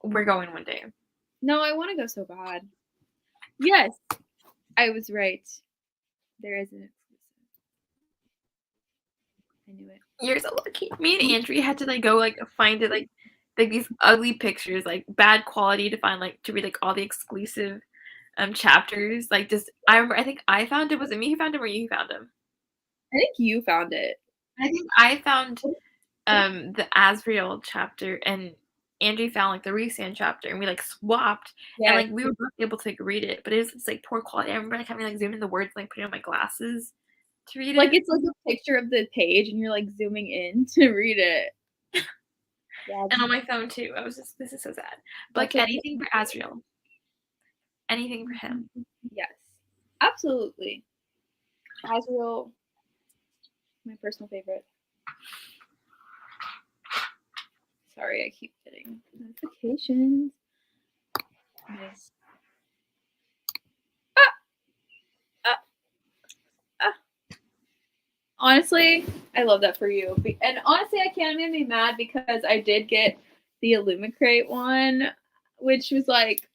We're going one day. No, I want to go so bad. Yes, I was right. There is an exclusive. I knew it. You're so lucky. Me and Andrea had to like go like find it like these ugly pictures, like bad quality to find like to read like all the exclusive chapters. Like just I think I found it. Was it me who found him or you who found him? I think you found it. I think I found the Asriel chapter and Andrew found like the recent chapter, and we like swapped, and like we were both able to like, read it, but it was just like poor quality. I remember like having like zoom in the words, and, like putting on my glasses to read like it. it's like a picture of the page, and you're like zooming in to read it. Yeah, and on my phone too. I was just, this is so sad. But like anything for Azriel, anything for him. Yes, absolutely. Azriel, my personal favorite. Sorry, I keep getting notifications. Nice. Honestly, I love that for you. And honestly, I can't even be mad because I did get the Illumicrate one, which was like,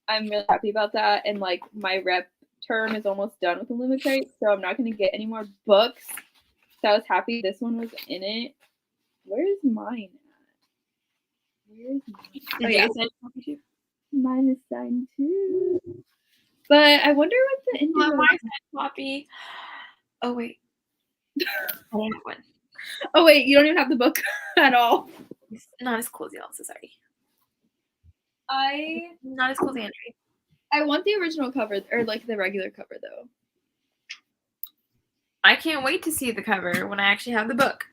I'm really happy about that. And like my rep term is almost done with Illumicrate, so I'm not going to get any more books. So I was happy this one was in it. Where's mine at? Where's mine? Oh, yeah. Mine is signed too. But I wonder what the end of my signed copy. Oh wait. I don't have one. Oh wait, you don't even have the book at all. It's not as cool as y'all, so sorry. Not as cool as Andrew. I want the original cover, or like the regular cover though. I can't wait to see the cover when I actually have the book.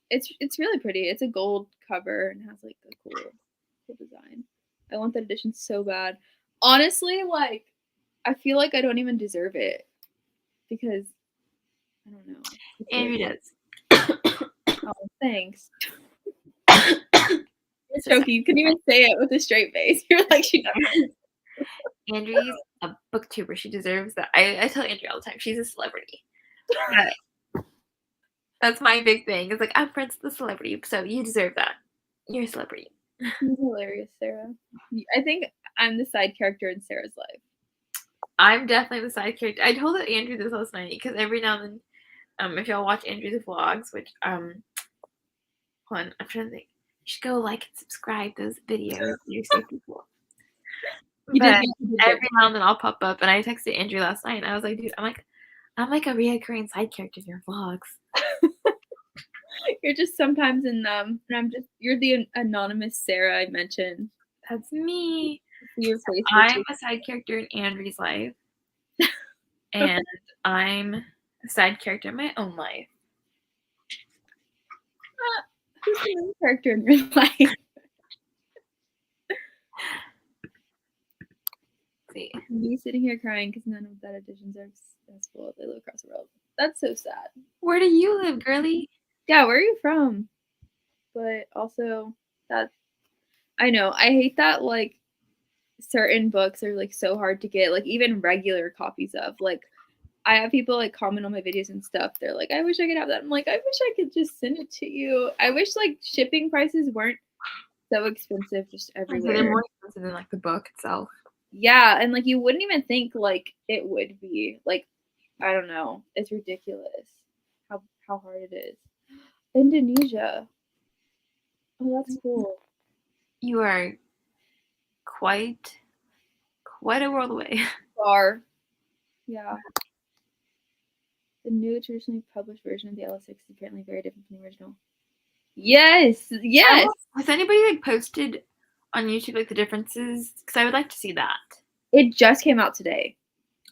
It's really pretty. It's a gold cover and has like a cool design. I want that edition so bad. Honestly, like I feel like I don't even deserve it because I don't know. Andrew does. Oh, thanks. You're choking. You couldn't even say it with a straight face. You're like, she never. Andrew's a booktuber. She deserves that. I tell Andrew all the time, she's a celebrity. That's my big thing. It's like, I'm friends with a celebrity, so you deserve that. You're a celebrity. You're hilarious, Sarah. I think I'm the side character in Sarah's life. I'm definitely the side character. I told Andrew this last night because every now and then, if y'all watch Andrew's vlogs, which hold on, I'm trying to think. You should go like and subscribe those videos. You're so cool. But every now and then I'll pop up, and I texted Andrew last night, and I was like, dude, I'm like a reoccurring side character in your vlogs. You're just sometimes in them, and you're the anonymous Sarah I mentioned. That's me. Your face. I'm a side character in Andrew's life, and I'm a side character in my own life. Who's the main character in your life? See, me sitting here crying because none of that editions are successful. They live across the world. That's so sad. Where do you live, girly? Yeah, where are you from? But also, I know. I hate that, like, certain books are, like, so hard to get. Like, even regular copies of. Like, I have people, like, comment on my videos and stuff. They're like, I wish I could have that. I'm like, I wish I could just send it to you. I wish, like, shipping prices weren't so expensive just everywhere. They're more expensive than, like, the book itself. Yeah, and, like, you wouldn't even think, like, it would be. Like, I don't know. It's ridiculous how hard it is. Indonesia. Oh, that's cool. You are quite a world away. Far. Yeah. The new traditionally published version of the LS6 is apparently very different from the original. Yes. Has anybody like posted on YouTube like the differences? Because I would like to see that. It just came out today.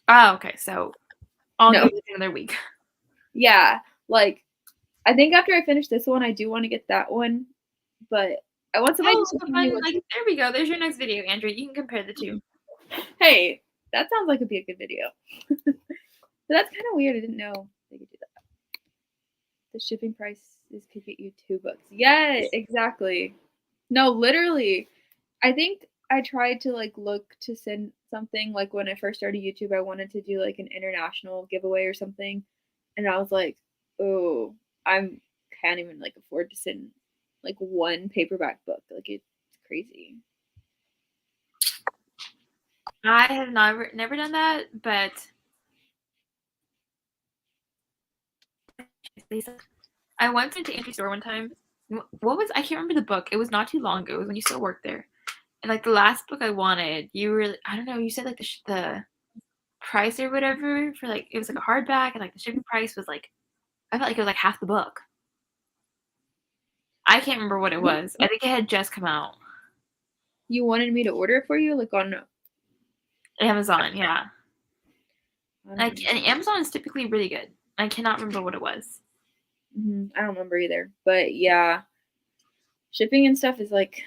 Oh, okay. So I'll give it another week. Yeah, like I think after I finish this one, I do want to get that one, but I want somebody to like, there we go. There's your next video, Andrew. You can compare the two. Hey, that sounds like it'd be a good video. But that's kind of weird. I didn't know they could do that. The shipping prices could get you 2 books. Yeah, exactly. No, literally. I think I tried to like look to send something like when I first started YouTube. I wanted to do like an international giveaway or something, and I was like, oh, I can't even like afford to send like one paperback book. Like it's crazy. I have never done that, but I went into Andrew's store one time. I can't remember the book. It was not too long ago. It was when you still worked there. And like the last book I wanted, I don't know, you said like the price or whatever for like, it was like a hardback, and like the shipping price was like, I felt like it was like half the book. I can't remember what it was. I think it had just come out. You wanted me to order it for you, like on Amazon, yeah. I Like, don't and Amazon is typically really good. I cannot remember what it was. I don't remember either. But yeah, shipping and stuff is like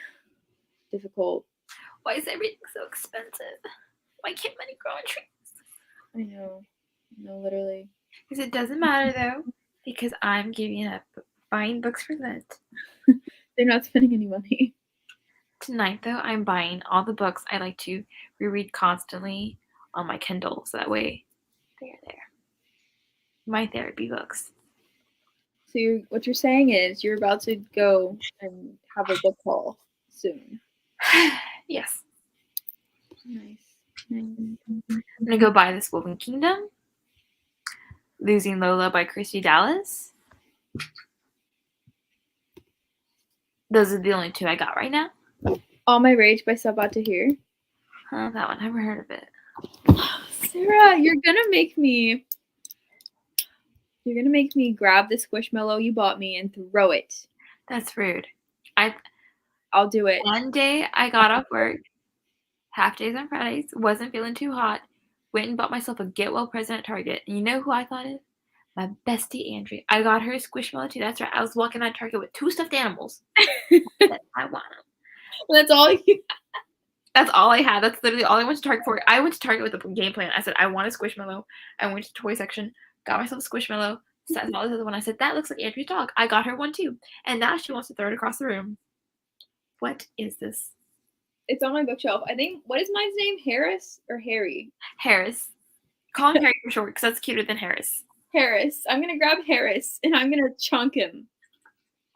difficult. Why is everything so expensive? Why can't money grow on trees? I know. No, literally. Because it doesn't matter though, because I'm giving up buying books for Lent. They're not spending any money. Tonight though, I'm buying all the books I like to reread constantly on my Kindle, so that way they're there. My therapy books. So what you're saying is you're about to go and have a book haul soon. Yes. Nice. I'm gonna go buy This Woven Kingdom, Losing Lola by Christy Dallas. Those are the only two I got right now. All My Rage by Tahereh. That one, never heard of it. Sarah, you're gonna make me grab the Squishmallow you bought me and throw it. That's rude. I'll do it. One day I got off work, half days on Fridays, wasn't feeling too hot, went and bought myself a Get Well present at Target. And you know who I thought of? My bestie Andrea. I got her a Squishmallow too. That's right. I was walking out of Target with 2 stuffed animals. I want them. That's all you. That's all I had. That's literally all I went to Target for. I went to Target with a game plan. I said, I want a Squishmallow. I went to the toy section, got myself a Squishmallow, saw this other one. I said, that looks like Andrea's dog. I got her one too. And now she wants to throw it across the room. What is this? It's on my bookshelf. I think, what is mine's name? Harris or Harry? Harris. Call him Harry for short because that's cuter than Harris. Harris. I'm going to grab Harris and I'm going to chunk him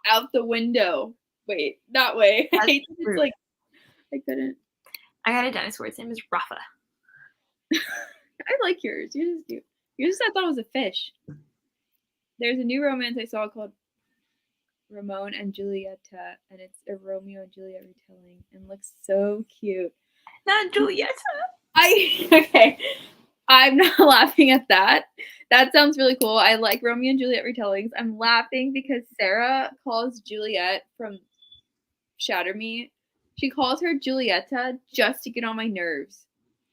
out the window. Wait, that way. It's like, I couldn't. I got a dinosaur. His name is Rafa. I like yours. Yours I thought it was a fish. There's a new romance I saw called Ramon and Julieta, and it's a Romeo and Juliet retelling, and looks so cute. Not Julieta. Okay. I'm not laughing at that. That sounds really cool. I like Romeo and Juliet retellings. I'm laughing because Sarah calls Juliet from Shatter Me. She calls her Julieta just to get on my nerves.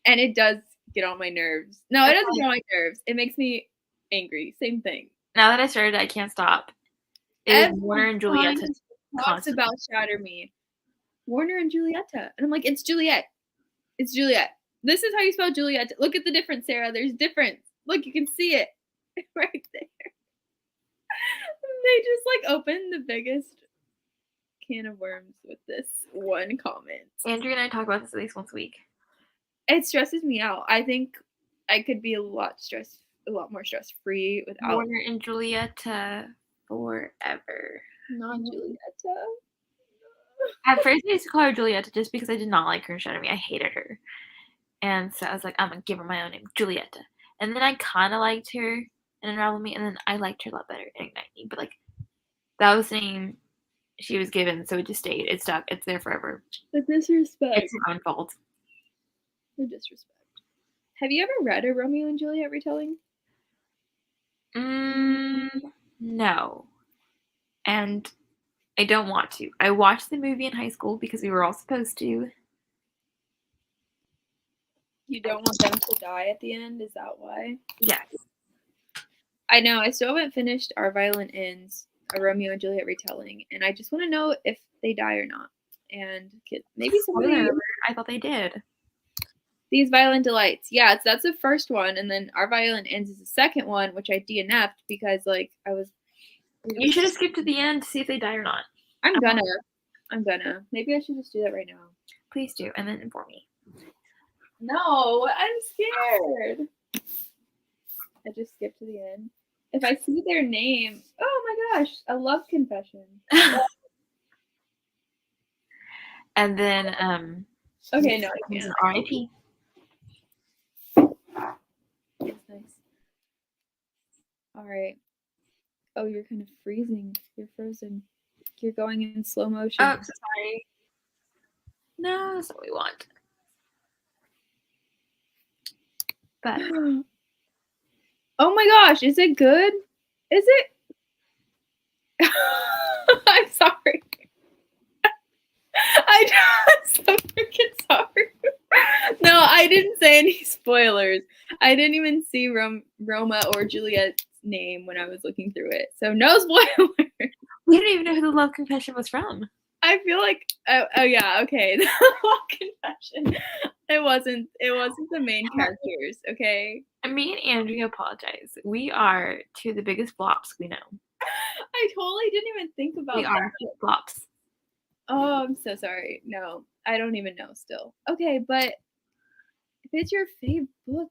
And it does get on my nerves. No, it doesn't get on my nerves. It makes me angry. Same thing. Now that I started, I can't stop. It is Warner and Julieta. Talks about Shatter Me. Warner and Julieta. And I'm like, it's Juliet. It's Juliet. This is how you spell Juliet. Look at the difference, Sarah. There's difference. Look, you can see it right there. They just like opened the biggest can of worms with this one comment. Andrea and I talk about this at least once a week. It stresses me out. I think I could be a lot more stress-free without Warner and Julieta forever. Not Julieta. At first, I used to call her Julieta just because I did not like her in Shatter Me. I hated her. And so I was like, I'm going to give her my own name, Julieta. And then I kind of liked her in Unravel Me, and then I liked her a lot better in Ignite Me. But, like, that was the name she was given, so it just stayed. It stuck. It's there forever. The disrespect. It's her own fault. The disrespect. Have you ever read a Romeo and Juliet retelling? No. And I don't want to. I watched the movie in high school because we were all supposed to. You don't want them to die at the end? Is that why? Yes. I know. I still haven't finished Our Violent Ends, a Romeo and Juliet retelling, and I just want to know if they die or not. And maybe somebody. I thought they did. These Violent Delights. Yeah, that's the first one, and then Our Violent Ends is the second one, which I DNF'd because, like, I was. You should have skipped to the end to see if they die or not. I'm gonna. Maybe I should just do that right now. Please do, and then inform me. No, I'm scared. I just skipped to the end. If I see their name, oh my gosh, a love confession. And then, okay, no, I can't. R.I.P. That's nice. All right. Oh, you're kind of freezing. You're frozen. You're going in slow motion. Oh, so sorry. No, that's what we want. But oh my gosh, is it good? Is it? I'm sorry. I didn't say any spoilers. I didn't even see Roma or Juliet's name when I was looking through it. So no spoilers. We don't even know who the love confession was from. I feel like oh yeah, okay. The love confession. It wasn't the main characters, okay? Me and Andrea apologize. We are two of the biggest flops we know. I totally didn't even think about We are flops. Oh, I'm so sorry. No, I don't even know still. Okay, but if it's your favorite book,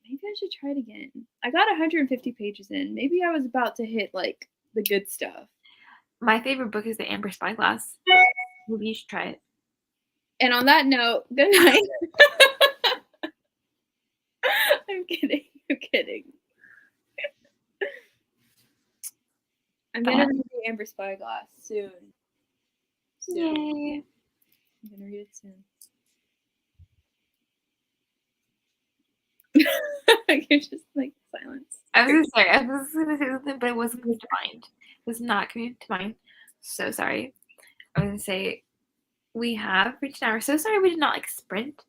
maybe I should try it again. I got 150 pages in. Maybe I was about to hit like the good stuff. My favorite book is The Amber Spyglass. Maybe you should try it. And on that note, good night. I'm kidding. I'm kidding. I'm gonna read The Amber Spyglass soon. Yay. I'm gonna read it soon. You're just like silence. I was sorry. I was gonna say something, but it wasn't coming to mind. It was not coming to mind. So sorry. I was gonna say we have reached an hour. So sorry we did not like sprint.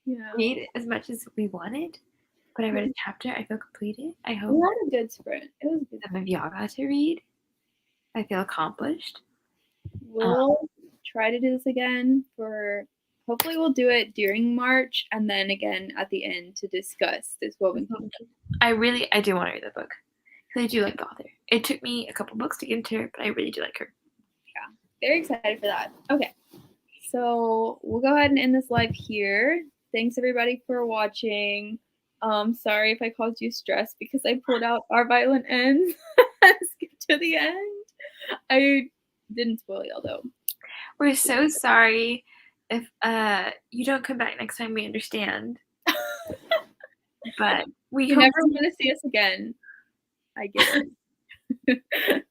Yeah. Read as much as we wanted. But I read a chapter. I feel completed. I hope We had a good sprint. It was good. some of y'all got to read. I feel accomplished. We'll try to do this again for hopefully we'll do it during March and then again at the end to discuss this woven. I do want to read the book. Because I do like the author. It took me a couple books to get into her, but I really do like her. Yeah. Very excited for that. Okay. So we'll go ahead and end this live here. Thanks everybody for watching. Sorry if I caused you stress because I pulled out Our Violent Ends and skipped to the end. I didn't spoil y'all though. We're so sorry if you don't come back next time. We understand, but you never want to see us again. I get it.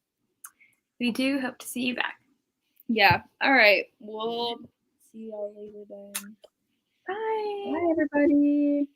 We do hope to see you back. Yeah. All right. We'll see y'all later then. Bye. Bye, everybody.